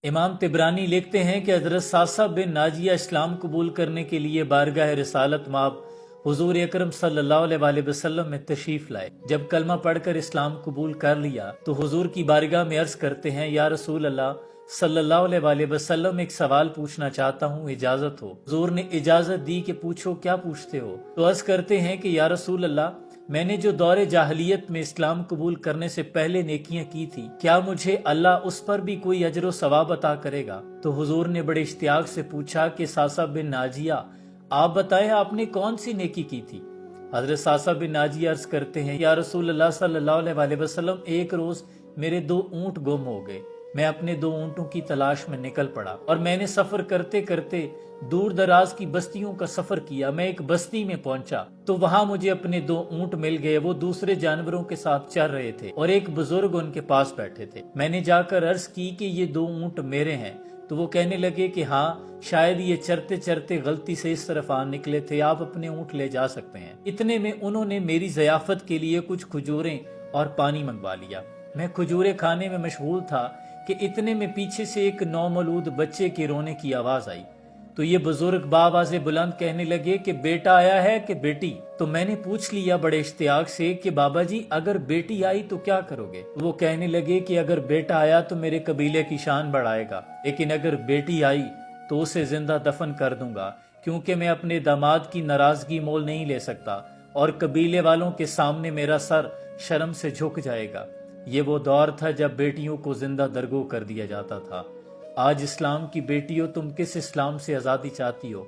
امام طبرانی لکھتے ہیں کہ حضرت صاصب بن ناجیہ اسلام قبول کرنے کے لیے بارگاہ رسالت مآب حضور اکرم صلی اللہ علیہ وآلہ وسلم میں تشریف لائے۔ جب کلمہ پڑھ کر اسلام قبول کر لیا تو حضور کی بارگاہ میں عرض کرتے ہیں، یا رسول اللہ صلی اللہ علیہ وآلہ وسلم، ایک سوال پوچھنا چاہتا ہوں، اجازت ہو؟ حضور نے اجازت دی کہ پوچھو، کیا پوچھتے ہو؟ تو عرض کرتے ہیں کہ یا رسول اللہ، میں نے جو دور جاہلیت میں اسلام قبول کرنے سے پہلے نیکیاں کی تھی، کیا مجھے اللہ اس پر بھی کوئی اجر و ثواب عطا کرے گا؟ تو حضور نے بڑے اشتیاق سے پوچھا کہ صاصب بن ناجیہ، آپ بتائیں آپ نے کون سی نیکی کی تھی؟ حضرت صاصب بن ناجیہ عرض کرتے ہیں، یا رسول اللہ صلی اللہ علیہ وآلہ وسلم، ایک روز میرے 2 اونٹ گم ہو گئے۔ میں اپنے 2 اونٹوں کی تلاش میں نکل پڑا اور میں نے سفر کرتے کرتے دور دراز کی بستیوں کا سفر کیا۔ میں ایک بستی میں پہنچا تو وہاں مجھے اپنے 2 اونٹ مل گئے۔ وہ دوسرے جانوروں کے ساتھ چر رہے تھے اور ایک بزرگ ان کے پاس بیٹھے تھے۔ میں نے جا کر عرض کی کہ یہ 2 اونٹ میرے ہیں، تو وہ کہنے لگے کہ ہاں، شاید یہ چرتے چرتے غلطی سے اس طرف آ نکلے تھے، آپ اپنے اونٹ لے جا سکتے ہیں۔ اتنے میں انہوں نے میری ضیافت کے لیے کچھ کھجوریں اور پانی منگوا لیا۔ میں کھجوریں کھانے میں مشغول تھا کہ اتنے میں پیچھے سے ایک نومولود بچے کے رونے کی آواز آئی۔ تو یہ بزرگ بآواز بلند کہنے لگے کہ بیٹا آیا ہے کہ بیٹی؟ تو میں نے پوچھ لیا بڑے اشتیاق سے کہ بابا جی، اگر بیٹی آئی تو کیا کرو گے؟ وہ کہنے لگے کہ اگر بیٹا آیا تو میرے قبیلے کی شان بڑھائے گا، لیکن اگر بیٹی آئی تو اسے زندہ دفن کر دوں گا، کیونکہ میں اپنے داماد کی ناراضگی مول نہیں لے سکتا اور قبیلے والوں کے سامنے میرا سر شرم سے جھک جائے گا۔ یہ وہ دور تھا جب بیٹیوں کو زندہ درگو کر دیا جاتا تھا۔ آج اسلام کی بیٹیوں، تم کس اسلام سے آزادی چاہتی ہو؟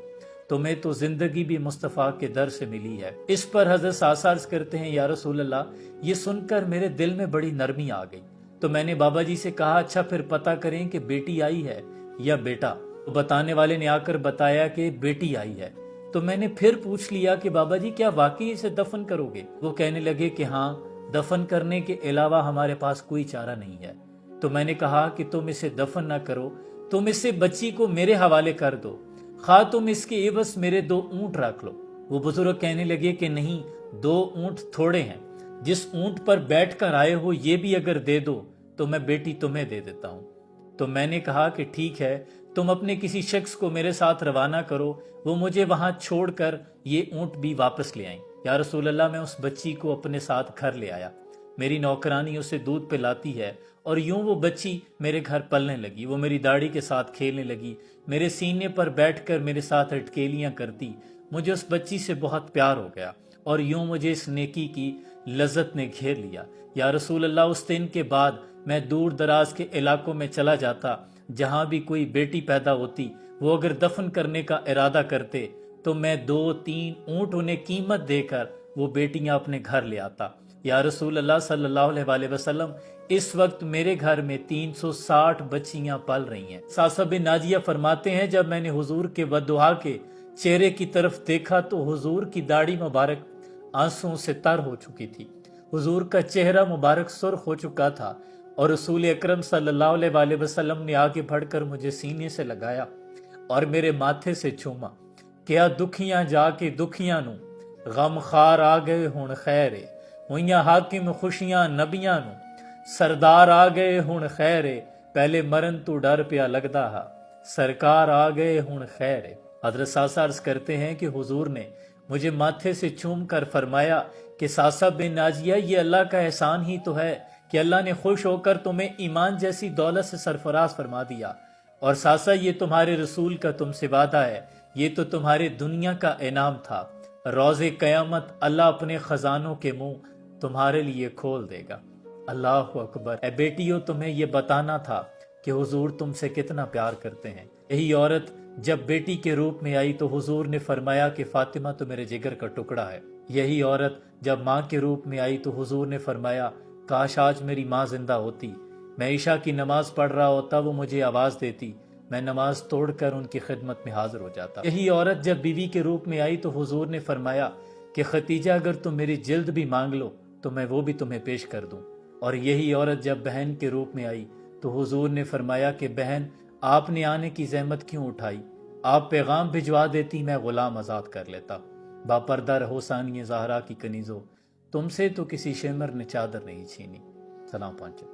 تمہیں تو زندگی بھی مصطفیٰ کے در سے ملی ہے۔ اس پر حضرت صاصا عرض کرتے ہیں، یا رسول اللہ، یہ سن کر میرے دل میں بڑی نرمی آ گئی۔ تو میں نے بابا جی سے کہا، اچھا پھر پتہ کریں کہ بیٹی آئی ہے یا بیٹا؟ تو بتانے والے نے آ کر بتایا کہ بیٹی آئی ہے۔ تو میں نے پھر پوچھ لیا کہ بابا جی، کیا واقعی اسے دفن کرو گے؟ وہ کہنے لگے کہ ہاں، دفن کرنے کے علاوہ ہمارے پاس کوئی چارہ نہیں ہے۔ تو میں نے کہا کہ تم اسے دفن نہ کرو، تم اسے بچی کو میرے حوالے کر دو، خواہ تم اس کے عوض میرے 2 اونٹ رکھ لو۔ وہ بزرگ کہنے لگے کہ نہیں، 2 اونٹ تھوڑے ہیں، جس اونٹ پر بیٹھ کر آئے ہو یہ بھی اگر دے دو تو میں بیٹی تمہیں دے دیتا ہوں۔ تو میں نے کہا کہ ٹھیک ہے، تم اپنے کسی شخص کو میرے ساتھ روانہ کرو، وہ مجھے وہاں چھوڑ کر یہ اونٹ بھی واپس لے آئیں۔ یا رسول اللہ، میں اس بچی کو اپنے ساتھ گھر لے آیا۔ میری نوکرانی اسے دودھ پلاتی ہے اور یوں وہ بچی میرے گھر پلنے لگی۔ وہ میری داڑھی کے ساتھ کھیلنے لگی، میرے سینے پر بیٹھ کر میرے ساتھ اٹکیلیاں کرتی۔ مجھے اس بچی سے بہت پیار ہو گیا اور یوں مجھے اس نیکی کی لذت نے گھیر لیا۔ یا رسول اللہ، اس دن کے بعد میں دور دراز کے علاقوں میں چلا جاتا، جہاں بھی کوئی بیٹی پیدا ہوتی، وہ اگر دفن کرنے کا ارادہ کرتے تو میں 2-3 اونٹ انہیں قیمت دے کر وہ بیٹیاں اپنے گھر لے آتا۔ یا رسول اللہ صلی اللہ علیہ وآلہ وسلم، اس وقت میرے گھر میں 360 بچیاں پل رہی ہیں۔ صاصب بن ناجیہ فرماتے ہیں، جب میں نے حضور کے ودعا کے چہرے کی طرف دیکھا تو حضور کی داڑھی مبارک آنسوں سے تر ہو چکی تھی، حضور کا چہرہ مبارک سرخ ہو چکا تھا، اور رسول اکرم صلی اللہ علیہ وآلہ وسلم نے آگے بڑھ کر مجھے سینے سے لگایا اور میرے ماتھے سے چوما۔ کیا دکھیاں جا کے دکھیاں نو، غم خار آ گئے ہن خیرے، ہوئیاں حاکم خوشیاں نبیاں نو، سردار آ گئے ہن خیرے، پہلے مرن تو ڈر پیا لگدا ہا، سرکار آ گئے ہن خیرے۔ حضرت صاصا عرض کرتے ہیں کہ حضور نے مجھے ماتھے سے چوم کر فرمایا کہ صاصب بن ناجیہ، یہ اللہ کا احسان ہی تو ہے کہ اللہ نے خوش ہو کر تمہیں ایمان جیسی دولت سے سرفراز فرما دیا، اور صاصا، یہ تمہارے رسول کا تم سے وعدہ ہے، یہ تو تمہارے دنیا کا انعام تھا، روز قیامت اللہ اپنے خزانوں کے منہ تمہارے لیے کھول دے گا۔ اللہ اکبر۔ اے بیٹیوں، تمہیں یہ بتانا تھا کہ حضور تم سے کتنا پیار کرتے ہیں۔ یہی عورت جب بیٹی کے روپ میں آئی تو حضور نے فرمایا کہ فاطمہ تو میرے جگر کا ٹکڑا ہے۔ یہی عورت جب ماں کے روپ میں آئی تو حضور نے فرمایا، کاش آج میری ماں زندہ ہوتی، میں عشاء کی نماز پڑھ رہا ہوتا، وہ مجھے آواز دیتی، میں نماز توڑ کر ان کی خدمت میں حاضر ہو جاتا۔ یہی عورت جب بیوی کے روپ میں آئی تو حضور نے فرمایا کہ ختیجہ، اگر تم میری جلد بھی مانگ لو تو میں وہ بھی تمہیں پیش کر دوں۔ اور یہی عورت جب بہن کے روپ میں آئی تو حضور نے فرمایا کہ بہن، آپ نے آنے کی زحمت کیوں اٹھائی؟ آپ پیغام بھجوا دیتی، میں غلام آزاد کر لیتا۔ باپردہ رہو ثانی زہرا کی کنیزو، تم سے تو کسی شمر نے چادر نہیں چھینی۔ سلام پہنچے۔